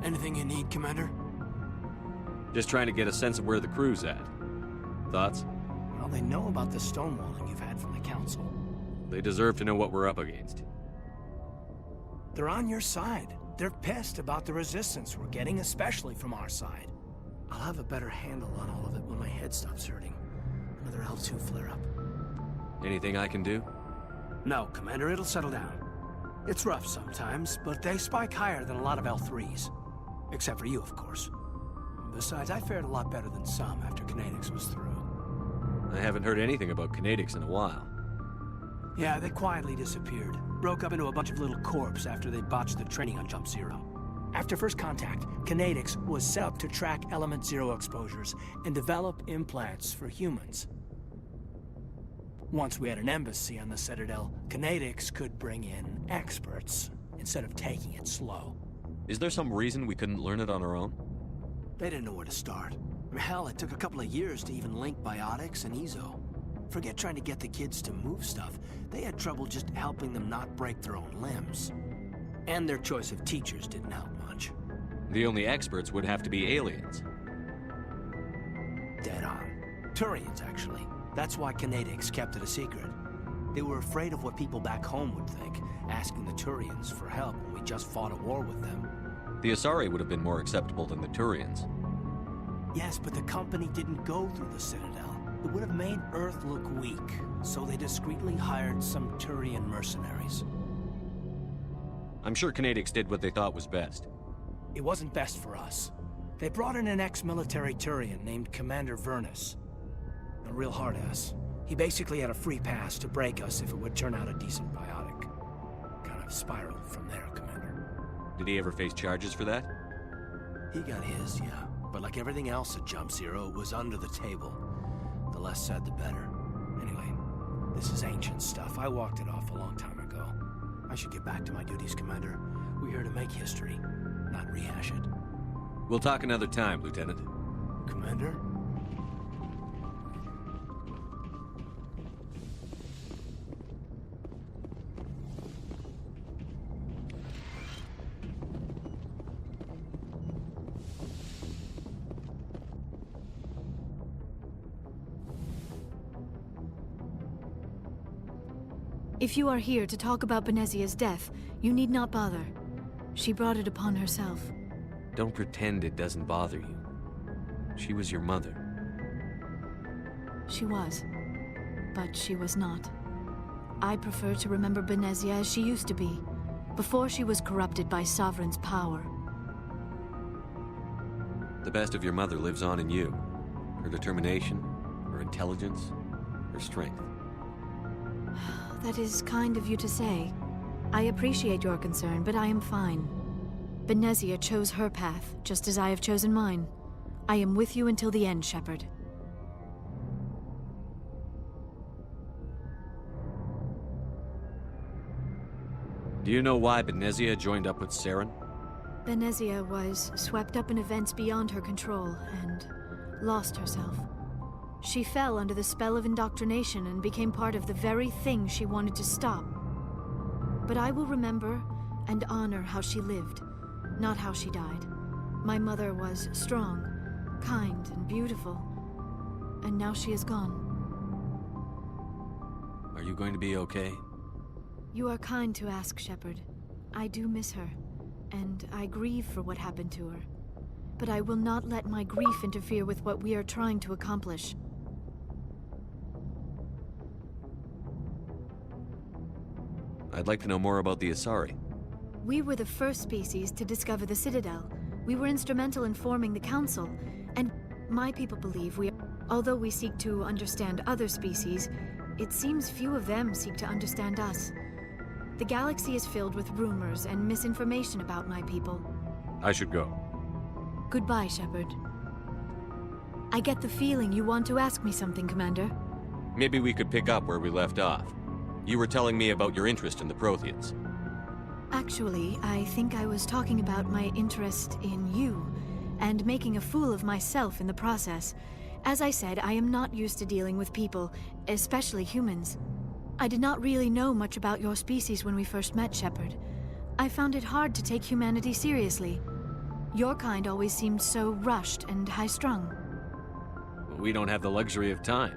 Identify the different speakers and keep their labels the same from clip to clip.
Speaker 1: Anything you need, Commander?
Speaker 2: Just trying to get a sense of where the crew's at. Thoughts?
Speaker 1: Well, they know about the stonewalling you've had from the Council.
Speaker 2: They deserve to know what we're up against.
Speaker 1: They're on your side. They're pissed about the resistance we're getting, especially from our side. I'll have a better handle on all of it when my head stops hurting. Another L2 flare-up.
Speaker 2: Anything I can do?
Speaker 1: No, Commander, it'll settle down. It's rough sometimes, but they spike higher than a lot of L3s. Except for you, of course. Besides, I fared a lot better than some after Kinetics was through.
Speaker 2: I haven't heard anything about Kinetics in a while.
Speaker 1: Yeah, they quietly disappeared. Broke up into a bunch of little corps after they botched the training on Jump Zero. After first contact, Kinetics was set up to track Element Zero exposures and develop implants for humans. Once we had an embassy on the Citadel, Kinetics could bring in experts instead of taking it slow.
Speaker 2: Is there some reason we couldn't learn it on our own?
Speaker 1: They didn't know where to start. Hell, it took a couple of years to even link biotics and ezo. Forget trying to get the kids to move stuff. They had trouble just helping them not break their own limbs. And their choice of teachers didn't help much.
Speaker 2: The only experts would have to be aliens.
Speaker 1: Dead on. Turians, actually. That's why Kinetics kept it a secret. They were afraid of what people back home would think, asking the Turians for help when we just fought a war with them.
Speaker 2: The Asari would have been more acceptable than the Turians.
Speaker 1: Yes, but the company didn't go through the Citadel. It would have made Earth look weak, so they discreetly hired some Turian mercenaries.
Speaker 2: I'm sure Kinetics did what they thought was best.
Speaker 1: It wasn't best for us. They brought in an ex-military Turian named Commander Vernus. A real hard-ass. He basically had a free pass to break us if it would turn out a decent biotic. Kind of spiraled from there, Commander.
Speaker 2: Did he ever face charges for that?
Speaker 1: He got his, yeah. But like everything else at Jump Zero, it was under the table. The less said, the better. Anyway, this is ancient stuff. I walked it off a long time ago. I should get back to my duties, Commander. We're here to make history, not rehash it.
Speaker 2: We'll talk another time, Lieutenant.
Speaker 1: Commander?
Speaker 3: If you are here to talk about Benezia's death, you need not bother. She brought it upon herself.
Speaker 2: Don't pretend it doesn't bother you. She was your mother.
Speaker 3: She was. But she was not. I prefer to remember Benezia as she used to be, before she was corrupted by Sovereign's power.
Speaker 2: The best of your mother lives on in you. Her determination, her intelligence, her strength.
Speaker 3: That is kind of you to say. I appreciate your concern, but I am fine. Benezia chose her path, just as I have chosen mine. I am with you until the end, Shepard.
Speaker 2: Do you know why Benezia joined up with Saren?
Speaker 3: Benezia was swept up in events beyond her control, and lost herself. She fell under the spell of indoctrination and became part of the very thing she wanted to stop. But I will remember and honor how she lived, not how she died. My mother was strong, kind, and beautiful, and now she is gone.
Speaker 2: Are you going to be okay?
Speaker 3: You are kind to ask, Shepard. I do miss her, and I grieve for what happened to her. But I will not let my grief interfere with what we are trying to accomplish.
Speaker 2: I'd like to know more about the Asari.
Speaker 3: We were the first species to discover the Citadel. We were instrumental in forming the Council, and my people believe although we seek to understand other species, it seems few of them seek to understand us. The galaxy is filled with rumors and misinformation about my people.
Speaker 2: I should go.
Speaker 3: Goodbye, Shepard. I get the feeling you want to ask me something, Commander.
Speaker 2: Maybe we could pick up where we left off. You were telling me about your interest in the Protheans.
Speaker 3: Actually, I think I was talking about my interest in you, and making a fool of myself in the process. As I said, I am not used to dealing with people, especially humans. I did not really know much about your species when we first met, Shepard. I found it hard to take humanity seriously. Your kind always seemed so rushed and high-strung.
Speaker 2: We don't have the luxury of time.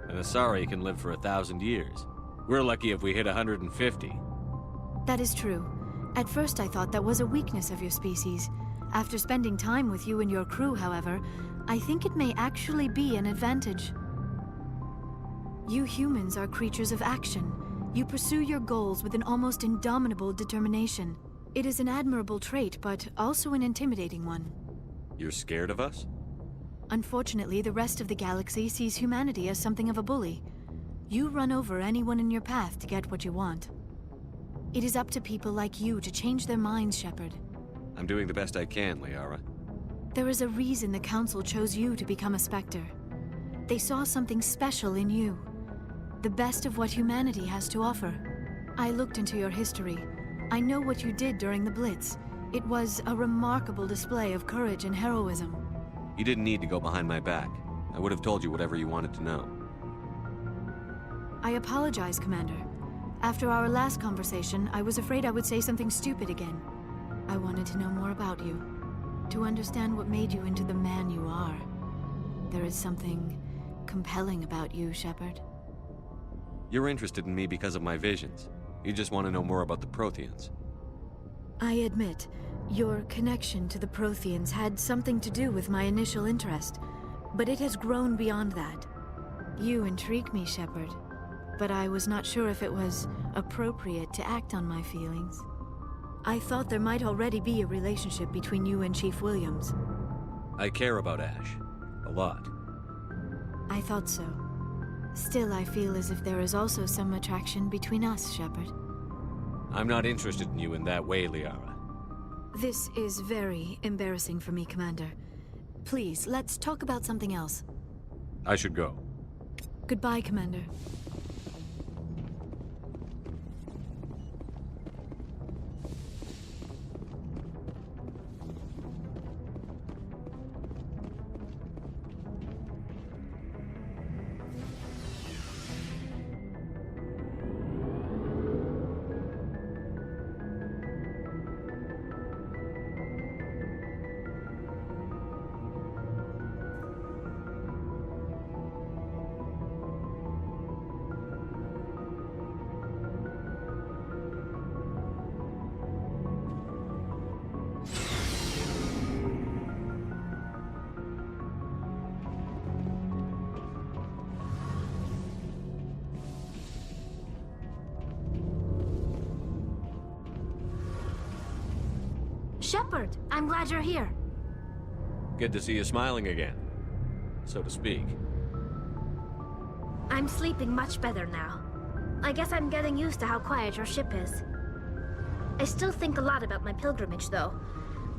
Speaker 2: An Asari can live for 1,000 years. We're lucky if we hit 150.
Speaker 3: That is true. At first I thought that was a weakness of your species. After spending time with you and your crew, however, I think it may actually be an advantage. You humans are creatures of action. You pursue your goals with an almost indomitable determination. It is an admirable trait, but also an intimidating one.
Speaker 2: You're scared of us?
Speaker 3: Unfortunately, the rest of the galaxy sees humanity as something of a bully. You run over anyone in your path to get what you want. It is up to people like you to change their minds, Shepard.
Speaker 2: I'm doing the best I can, Liara.
Speaker 3: There is a reason the Council chose you to become a Spectre. They saw something special in you. The best of what humanity has to offer. I looked into your history. I know what you did during the Blitz. It was a remarkable display of courage and heroism.
Speaker 2: You didn't need to go behind my back. I would have told you whatever you wanted to know.
Speaker 3: I apologize, Commander. After our last conversation, I was afraid I would say something stupid again. I wanted to know more about you. To understand what made you into the man you are. There is something compelling about you, Shepard.
Speaker 2: You're interested in me because of my visions. You just want to know more about the Protheans.
Speaker 3: I admit, your connection to the Protheans had something to do with my initial interest, but it has grown beyond that. You intrigue me, Shepard, but I was not sure if it was appropriate to act on my feelings. I thought there might already be a relationship between you and Chief Williams.
Speaker 2: I care about Ash. A lot.
Speaker 3: I thought so. Still, I feel as if there is also some attraction between us, Shepard.
Speaker 2: I'm not interested in you in that way, Liara.
Speaker 3: This is very embarrassing for me, Commander. Please, let's talk about something else.
Speaker 2: I should go.
Speaker 3: Goodbye, Commander. Shepard, I'm glad you're here.
Speaker 2: Good to see you smiling again, so to speak.
Speaker 4: I'm sleeping much better now. I guess I'm getting used to how quiet your ship is. I still think a lot about my pilgrimage, though.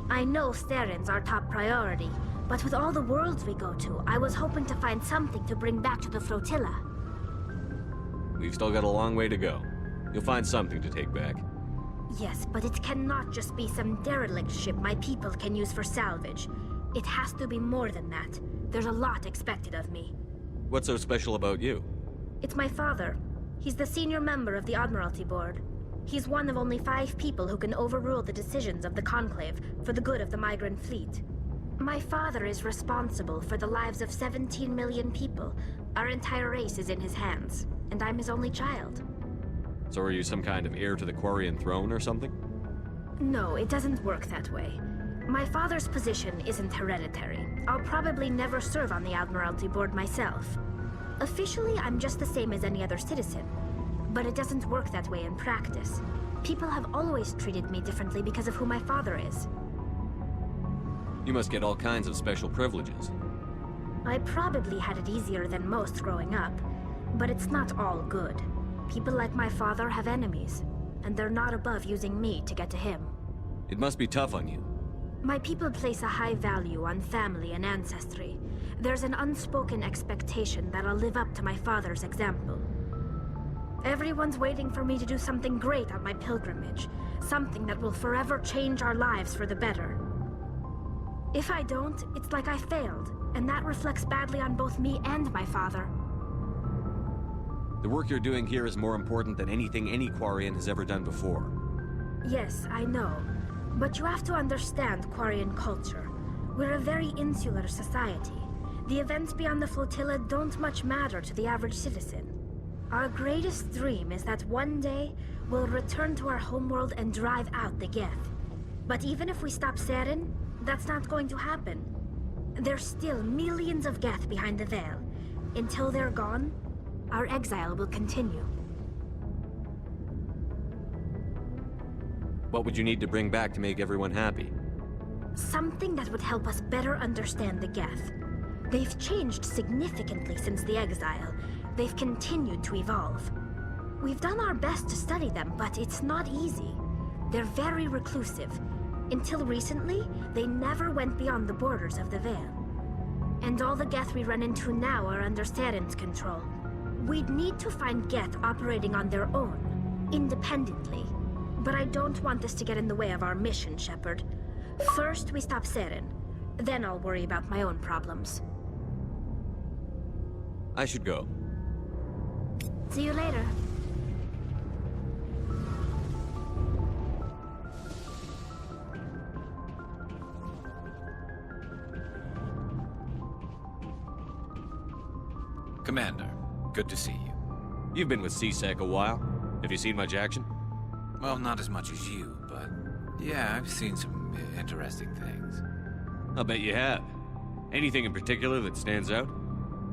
Speaker 4: I know Steren's our top priority, but with all the worlds we go to, I was hoping to find something to bring back to the flotilla.
Speaker 2: We've still got a long way to go. You'll find something to take back.
Speaker 4: Yes, but it cannot just be some derelict ship my people can use for salvage. It has to be more than that. There's a lot expected of me.
Speaker 2: What's so special about you?
Speaker 4: It's my father. He's the senior member of the Admiralty Board. He's one of only 5 people who can overrule the decisions of the Conclave for the good of the migrant fleet. My father is responsible for the lives of 17 million people. Our entire race is in his hands, and I'm his only child.
Speaker 2: So are you some kind of heir to the Quarian throne or something?
Speaker 4: No, it doesn't work that way. My father's position isn't hereditary. I'll probably never serve on the Admiralty Board myself. Officially, I'm just the same as any other citizen. But it doesn't work that way in practice. People have always treated me differently because of who my father is.
Speaker 2: You must get all kinds of special privileges.
Speaker 4: I probably had it easier than most growing up, but it's not all good. People like my father have enemies, and they're not above using me to get to him.
Speaker 2: It must be tough on you.
Speaker 4: My people place a high value on family and ancestry. There's an unspoken expectation that I'll live up to my father's example. Everyone's waiting for me to do something great on my pilgrimage, something that will forever change our lives for the better. If I don't, it's like I failed, and that reflects badly on both me and my father.
Speaker 2: The work you're doing here is more important than anything any Quarian has ever done before.
Speaker 4: Yes, I know. But you have to understand Quarian culture. We're a very insular society. The events beyond the flotilla don't much matter to the average citizen. Our greatest dream is that one day, we'll return to our homeworld and drive out the Geth. But even if we stop Saren, that's not going to happen. There's still millions of Geth behind the veil. Until they're gone, our exile will continue.
Speaker 2: What would you need to bring back to make everyone happy?
Speaker 4: Something that would help us better understand the Geth. They've changed significantly since the exile. They've continued to evolve. We've done our best to study them, but it's not easy. They're very reclusive. Until recently, they never went beyond the borders of the Veil. And all the Geth we run into now are under Saren's control. We'd need to find Geth operating on their own, independently. But I don't want this to get in the way of our mission, Shepard. First, we stop Saren. Then I'll worry about my own problems.
Speaker 2: I should go.
Speaker 4: See you later.
Speaker 5: Commander, good to see you.
Speaker 2: You've been with CSEC a while. Have you seen much action?
Speaker 5: Well, not as much as you, but yeah, I've seen some interesting things.
Speaker 2: I'll bet you have. Anything in particular that stands out?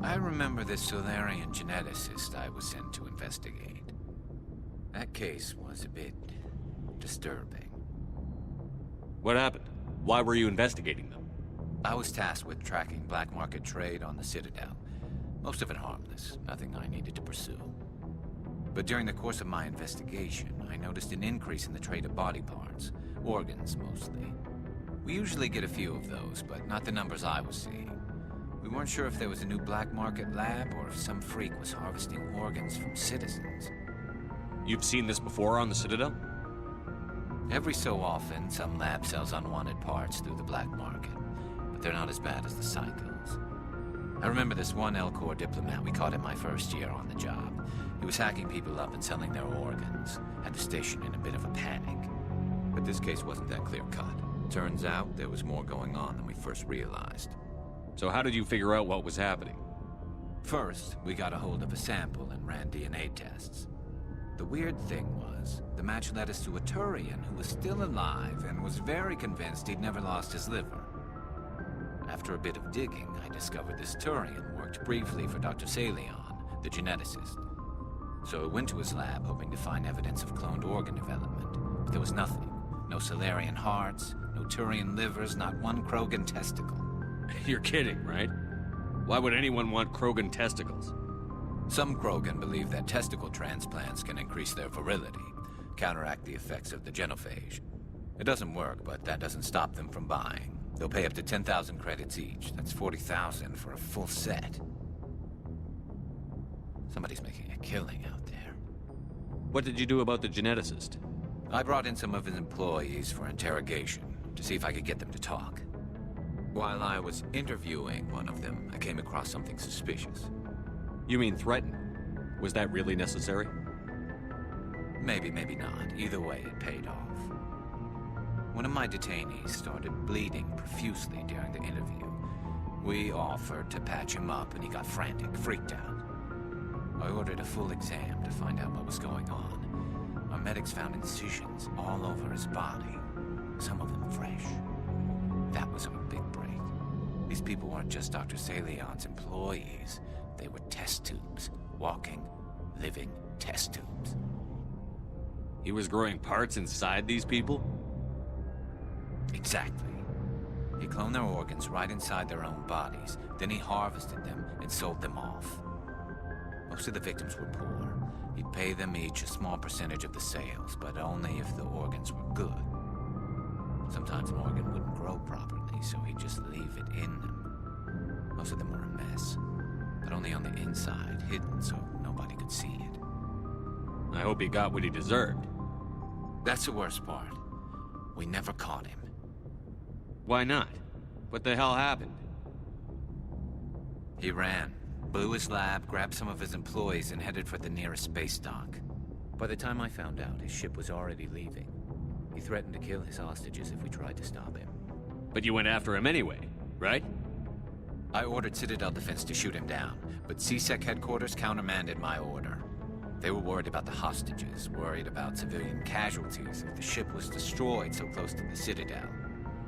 Speaker 5: I remember this Solarian geneticist I was sent to investigate. That case was a bit disturbing.
Speaker 2: What happened? Why were you investigating them?
Speaker 5: I was tasked with tracking black market trade on the Citadel. Most of it harmless, nothing I needed to pursue. But during the course of my investigation, I noticed an increase in the trade of body parts, organs mostly. We usually get a few of those, but not the numbers I was seeing. We weren't sure if there was a new black market lab or if some freak was harvesting organs from citizens.
Speaker 2: You've seen this before on the Citadel?
Speaker 5: Every so often, some lab sells unwanted parts through the black market, but they're not as bad as the cycles. I remember this one L-Corps diplomat we caught in my first year on the job. He was hacking people up and selling their organs. Had the station in a bit of a panic. But this case wasn't that clear-cut. Turns out there was more going on than we first realized.
Speaker 2: So how did you figure out what was happening?
Speaker 5: First, we got a hold of a sample and ran DNA tests. The weird thing was, the match led us to a Turian who was still alive and was very convinced he'd never lost his liver. After a bit of digging, I discovered this Turian worked briefly for Dr. Salion, the geneticist. So I went to his lab hoping to find evidence of cloned organ development, but there was nothing. No Solarian hearts, no Turian livers, not one Krogan testicle.
Speaker 2: You're kidding, right? Why would anyone want Krogan testicles?
Speaker 5: Some Krogan believe that testicle transplants can increase their virility, counteract the effects of the genophage. It doesn't work, but that doesn't stop them from buying. They'll pay up to 10,000 credits each. That's 40,000 for a full set. Somebody's making a killing out there.
Speaker 2: What did you do about the geneticist?
Speaker 5: I brought in some of his employees for interrogation, to see if I could get them to talk. While I was interviewing one of them, I came across something suspicious.
Speaker 2: You mean threaten? Was that really necessary?
Speaker 5: Maybe, maybe not. Either way, it paid off. One of my detainees started bleeding profusely during the interview. We offered to patch him up, and he got frantic, freaked out. I ordered a full exam to find out what was going on. Our medics found incisions all over his body, some of them fresh. That was our big break. These people weren't just Dr. Salion's employees. They were test tubes. Walking, living test tubes.
Speaker 2: He was growing parts inside these people?
Speaker 5: Exactly. He cloned their organs right inside their own bodies. Then he harvested them and sold them off. Most of the victims were poor. He'd pay them each a small percentage of the sales, but only if the organs were good. Sometimes an organ wouldn't grow properly, so he'd just leave it in them. Most of them were a mess, but only on the inside, hidden so nobody could see it.
Speaker 2: I hope he got what he deserved.
Speaker 5: That's the worst part. We never caught him.
Speaker 2: Why not? What the hell happened?
Speaker 5: He ran, blew his lab, grabbed some of his employees, and headed for the nearest space dock. By the time I found out, his ship was already leaving. He threatened to kill his hostages if we tried to stop him.
Speaker 2: But you went after him anyway, right?
Speaker 5: I ordered Citadel Defense to shoot him down, but CSEC headquarters countermanded my order. They were worried about the hostages, worried about civilian casualties if the ship was destroyed so close to the Citadel.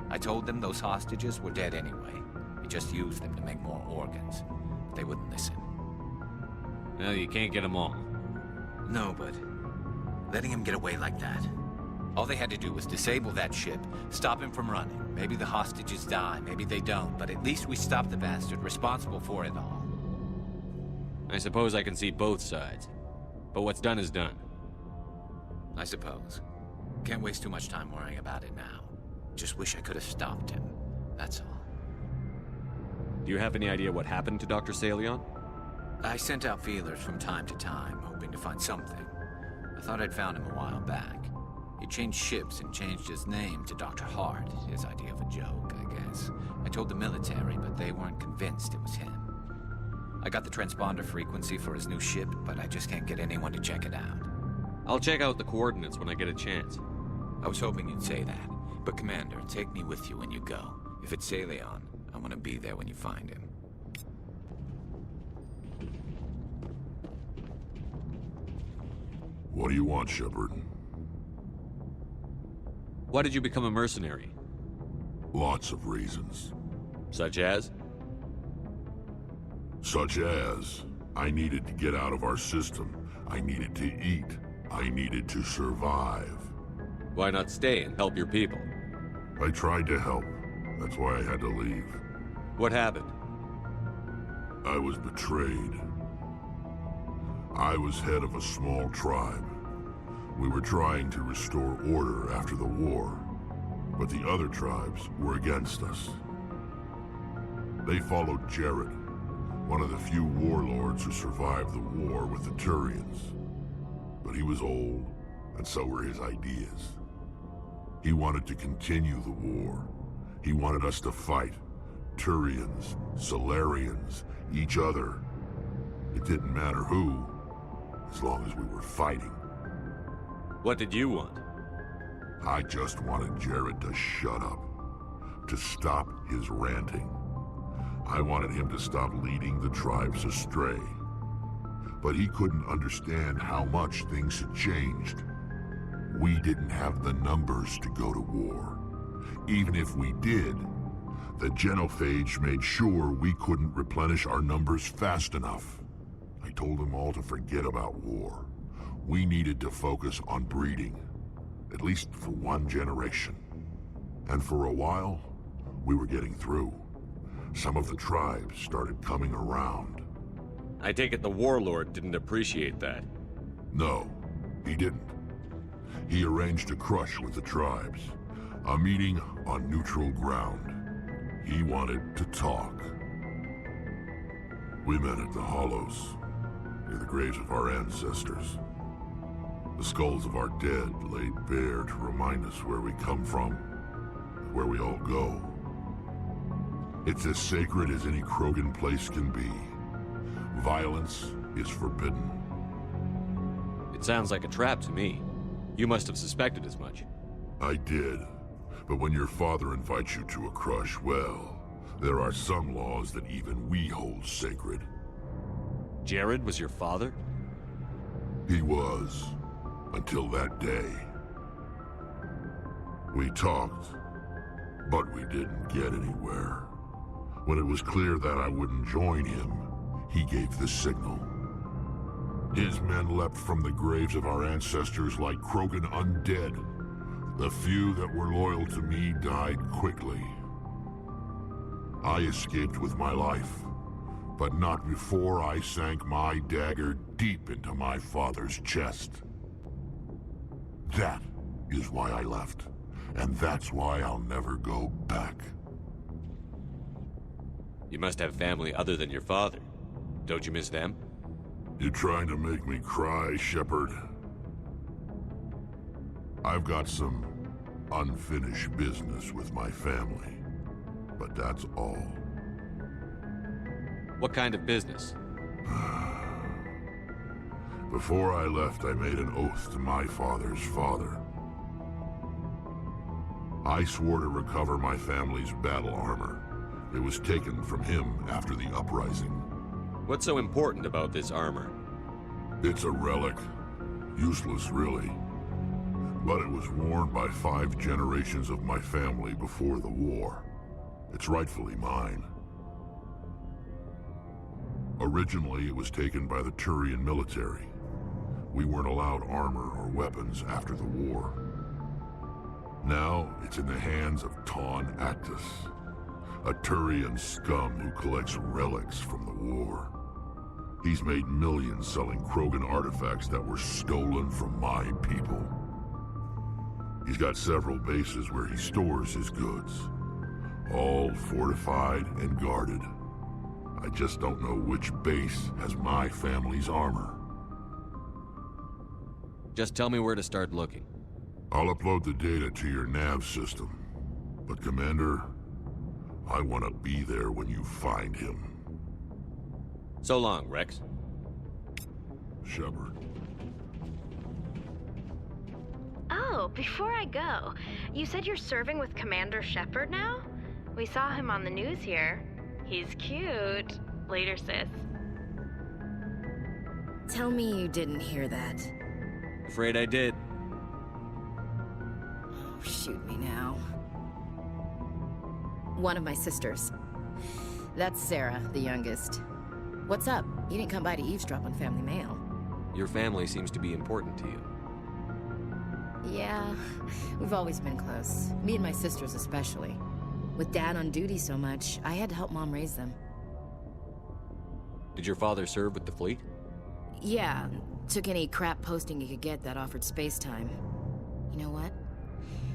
Speaker 5: I told them those hostages were dead anyway. We just used them to make more organs. But they wouldn't listen.
Speaker 2: Well, you can't get them all.
Speaker 5: No, but letting him get away like that. All they had to do was disable that ship, stop him from running. Maybe the hostages die, maybe they don't, but at least we stopped the bastard responsible for it all.
Speaker 2: I suppose I can see both sides. But what's done is done.
Speaker 5: I suppose. Can't waste too much time worrying about it now. Just wish I could have stopped him. That's all.
Speaker 2: Do you have any idea what happened to Dr. Salion?
Speaker 5: I sent out feelers from time to time, hoping to find something. I thought I'd found him a while back. He changed ships and changed his name to Dr. Hart, his idea of a joke, I guess. I told the military, but they weren't convinced it was him. I got the transponder frequency for his new ship, but I just can't get anyone to check it out.
Speaker 2: I'll check out the coordinates when I get a chance.
Speaker 5: I was hoping you'd say that. But Commander, take me with you when you go. If it's Salion, I want to be there when you find him.
Speaker 6: What do you want, Shepard?
Speaker 2: Why did you become a mercenary?
Speaker 6: Lots of reasons.
Speaker 2: Such as?
Speaker 6: Such as, I needed to get out of our system. I needed to eat. I needed to survive.
Speaker 2: Why not stay and help your people?
Speaker 6: I tried to help. That's why I had to leave.
Speaker 2: What happened?
Speaker 6: I was betrayed. I was head of a small tribe. We were trying to restore order after the war, but the other tribes were against us. They followed Jared, one of the few warlords who survived the war with the Turians. But he was old, and so were his ideas. He wanted to continue the war. He wanted us to fight. Turians, Solarians, each other. It didn't matter who, as long as we were fighting.
Speaker 2: What did you want?
Speaker 6: I just wanted Jared to shut up, to stop his ranting. I wanted him to stop leading the tribes astray. But he couldn't understand how much things had changed. We didn't have the numbers to go to war. Even if we did, the genophage made sure we couldn't replenish our numbers fast enough. I told them all to forget about war. We needed to focus on breeding, at least for one generation. And for a while, we were getting through. Some of the tribes started coming around.
Speaker 2: I take it the warlord didn't appreciate that.
Speaker 6: No, he didn't. He arranged a crush with the tribes, a meeting on neutral ground. He wanted to talk. We met at the Hollows, near the graves of our ancestors. The skulls of our dead laid bare to remind us where we come from, and where we all go. It's as sacred as any Krogan place can be. Violence is forbidden.
Speaker 2: It sounds like a trap to me. You must have suspected as much.
Speaker 6: I did. But when your father invites you to a crush, well, there are some laws that even we hold sacred.
Speaker 2: Jared was your father?
Speaker 6: He was. Until that day. We talked, but we didn't get anywhere. When it was clear that I wouldn't join him, he gave the signal. His men leapt from the graves of our ancestors like Krogan undead. The few that were loyal to me died quickly. I escaped with my life, but not before I sank my dagger deep into my father's chest. That is why I left, and that's why I'll never go back.
Speaker 2: You must have family other than your father. Don't you miss them?
Speaker 6: You trying to make me cry, Shepard? I've got some unfinished business with my family, but that's all.
Speaker 2: What kind of business?
Speaker 6: Before I left, I made an oath to my father's father. I swore to recover my family's battle armor. It was taken from him after the uprising.
Speaker 2: What's so important about this armor?
Speaker 6: It's a relic. Useless, really. But it was worn by 5 generations of my family before the war. It's rightfully mine. Originally, it was taken by the Turian military. We weren't allowed armor or weapons after the war. Now, it's in the hands of Taun Actus, a Turian scum who collects relics from the war. He's made millions selling Krogan artifacts that were stolen from my people. He's got several bases where he stores his goods, all fortified and guarded. I just don't know which base has my family's armor.
Speaker 2: Just tell me where to start looking.
Speaker 6: I'll upload the data to your nav system. But Commander, I want to be there when you find him.
Speaker 2: So long, Rex.
Speaker 6: Shepard.
Speaker 7: Oh, before I go, you said you're serving with Commander Shepard now? We saw him on the news here. He's cute. Later, sis.
Speaker 8: Tell me you didn't hear that.
Speaker 2: Afraid I did.
Speaker 8: Oh, shoot me now. One of my sisters. That's Sarah, the youngest. What's up? You didn't come by to eavesdrop on family mail.
Speaker 2: Your family seems to be important to you.
Speaker 8: Yeah, we've always been close. Me and my sisters especially. With Dad on duty so much, I had to help Mom raise them.
Speaker 2: Did your father serve with the fleet?
Speaker 8: Yeah, took any crap posting he could get that offered space time. You know what?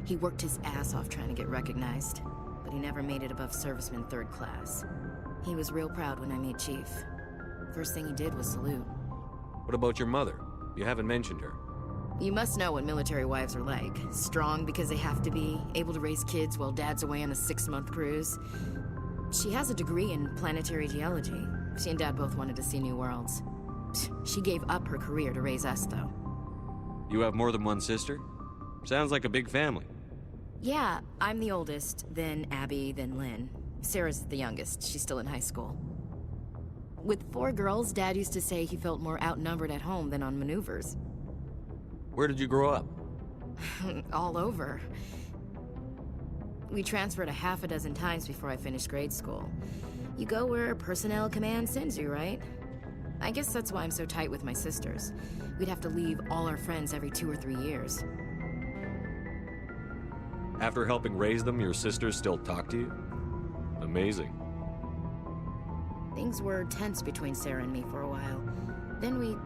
Speaker 8: He worked his ass off trying to get recognized, but he never made it above serviceman 3rd class. He was real proud when I made Chief. First thing he did was salute.
Speaker 2: What about your mother? You haven't mentioned her.
Speaker 8: You must know what military wives are like. Strong because they have to be, able to raise kids while Dad's away on a 6-month cruise. She has a degree in planetary geology. She and Dad both wanted to see new worlds. She gave up her career to raise us, though.
Speaker 2: You have more than one sister? Sounds like a big family.
Speaker 8: Yeah, I'm the oldest, then Abby, then Lynn. Sarah's the youngest. She's still in high school. With 4 girls, Dad used to say he felt more outnumbered at home than on maneuvers.
Speaker 2: Where did you grow up?
Speaker 8: All over. We transferred a half a dozen times before I finished grade school. You go where personnel command sends you, right? I guess that's why I'm so tight with my sisters. We'd have to leave all our friends every 2 or 3 years.
Speaker 2: After helping raise them, your sisters still talk to you? Amazing.
Speaker 8: Things were tense between Sarah and me for a while. Then we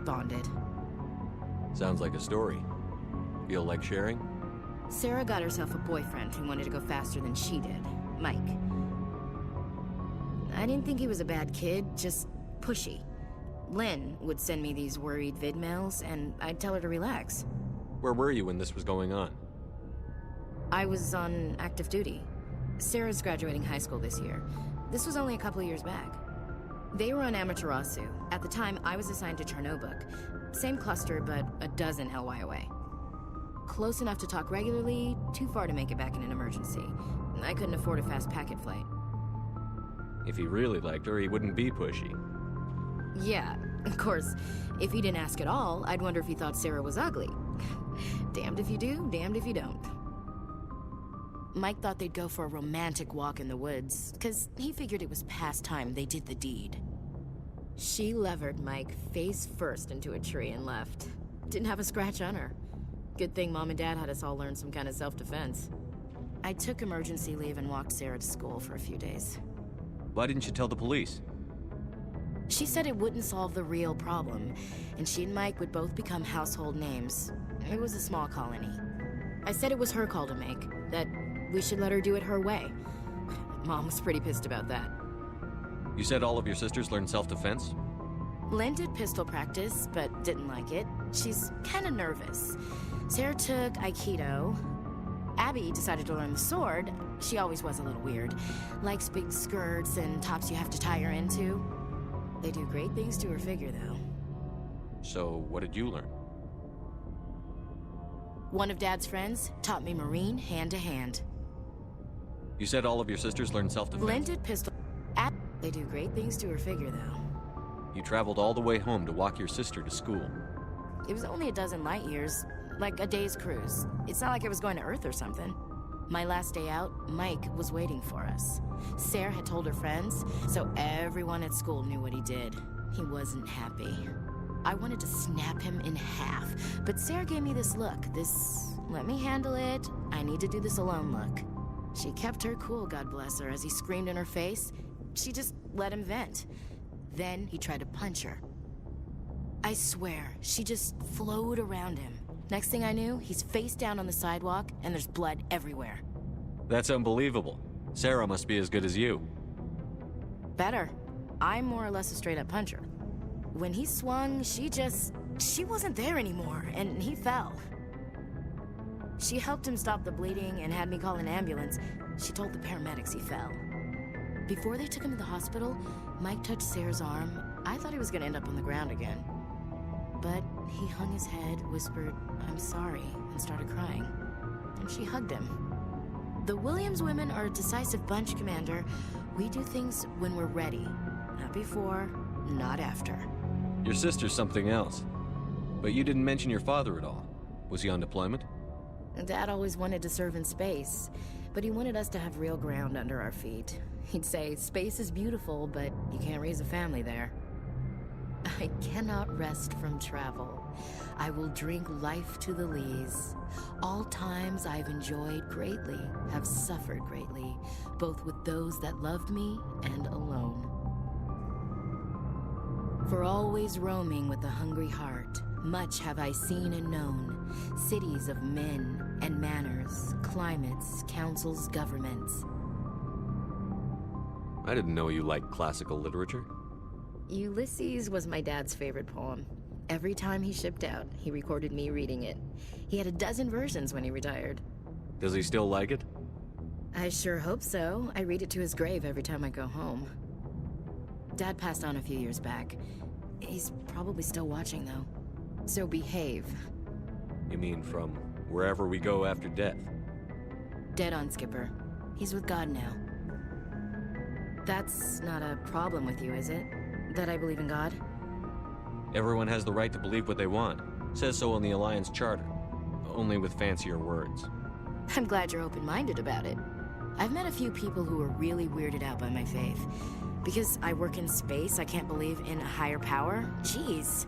Speaker 8: bonded.
Speaker 2: Sounds like a story. Feel like sharing?
Speaker 8: Sarah got herself a boyfriend who wanted to go faster than she did, Mike. I didn't think he was a bad kid, just pushy. Lynn would send me these worried vid mails, and I'd tell her to relax.
Speaker 2: Where were you when this was going on?
Speaker 8: I was on active duty. Sarah's graduating high school this year. This was only a couple of years back. They were on Amaterasu. At the time, I was assigned to Chernobog. Same cluster, but a dozen LY away. Close enough to talk regularly, too far to make it back in an emergency. I couldn't afford a fast packet flight.
Speaker 2: If he really liked her, he wouldn't be pushy.
Speaker 8: Yeah, of course, if he didn't ask at all, I'd wonder if he thought Sarah was ugly. Damned if you do, damned if you don't. Mike thought they'd go for a romantic walk in the woods, because he figured it was past time they did the deed. She levered Mike face first into a tree and left. Didn't have a scratch on her. Good thing Mom and Dad had us all learn some kind of self-defense. I took emergency leave and walked Sarah to school for a few days.
Speaker 2: Why didn't you tell the police?
Speaker 8: She said it wouldn't solve the real problem, and she and Mike would both become household names. It was a small colony. I said it was her call to make, that we should let her do it her way. Mom was pretty pissed about that.
Speaker 2: You said all of your sisters learned self-defense?
Speaker 8: Lynn did pistol practice, but didn't like it. She's kind of nervous. Sarah took Aikido. Abby decided to learn the sword. She always was a little weird. Likes big skirts and tops you have to tie her into. They do great things to her figure, though.
Speaker 2: So, what did you learn?
Speaker 8: One of Dad's friends taught me Marine hand to hand.
Speaker 2: You said all of your sisters learned self-defense?
Speaker 8: Blended pistol. They do great things to her figure, though.
Speaker 2: You traveled all the way home to walk your sister to school.
Speaker 8: It was only a dozen light years, like a day's cruise. It's not like I was going to Earth or something. My last day out, Mike was waiting for us. Sarah had told her friends, so everyone at school knew what he did. He wasn't happy. I wanted to snap him in half, but Sarah gave me this look, this let me handle it, I need to do this alone look. She kept her cool, God bless her, as he screamed in her face. She just let him vent. Then he tried to punch her. I swear, she just flowed around him. Next thing I knew, he's face down on the sidewalk, and there's blood everywhere.
Speaker 2: That's unbelievable. Sarah must be as good as you.
Speaker 8: Better. I'm more or less a straight-up puncher. When he swung, she wasn't there anymore, and he fell. She helped him stop the bleeding and had me call an ambulance. She told the paramedics he fell. Before they took him to the hospital, Mike touched Sarah's arm. I thought he was gonna end up on the ground again. But he hung his head, whispered, "I'm sorry," and started crying. And she hugged him. The Williams women are a decisive bunch, Commander. We do things when we're ready. Not before, not after.
Speaker 2: Your sister's something else. But you didn't mention your father at all. Was he on deployment?
Speaker 8: Dad always wanted to serve in space, but he wanted us to have real ground under our feet. He'd say, space is beautiful, but you can't raise a family there. I cannot rest from travel. I will drink life to the lees. All times I've enjoyed greatly, have suffered greatly, both with those that loved me and alone. For always roaming with a hungry heart, much have I seen and known, cities of men and manners, climates, councils, governments.
Speaker 2: I didn't know you liked classical literature.
Speaker 8: Ulysses was my dad's favorite poem. Every time he shipped out, he recorded me reading it. He had a dozen versions when he retired.
Speaker 2: Does he still like it?
Speaker 8: I sure hope so. I read it to his grave every time I go home. Dad passed on a few years back. He's probably still watching, though. So behave.
Speaker 2: You mean from wherever we go after death?
Speaker 8: Dead on, Skipper. He's with God now. That's not a problem with you, is it? That I believe in God?
Speaker 2: Everyone has the right to believe what they want. Says so on the Alliance Charter. Only with fancier words.
Speaker 8: I'm glad you're open-minded about it. I've met a few people who are really weirded out by my faith. Because I work in space, I can't believe in a higher power? Jeez.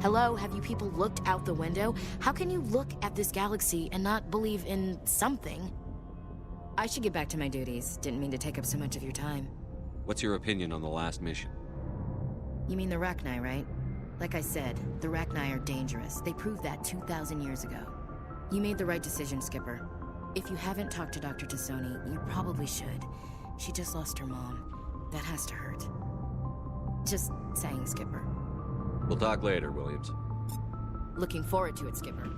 Speaker 8: Hello, have you people looked out the window? How can you look at this galaxy and not believe in something? I should get back to my duties. Didn't mean to take up so much of your time.
Speaker 2: What's your opinion on the last mission?
Speaker 8: You mean the Rachni, right? Like I said, the Rachni are dangerous. They proved that 2,000 years ago. You made the right decision, Skipper. If you haven't talked to Dr. Tassoni, you probably should. She just lost her mom. That has to hurt. Just saying, Skipper.
Speaker 2: We'll talk later, Williams.
Speaker 8: Looking forward to it, Skipper.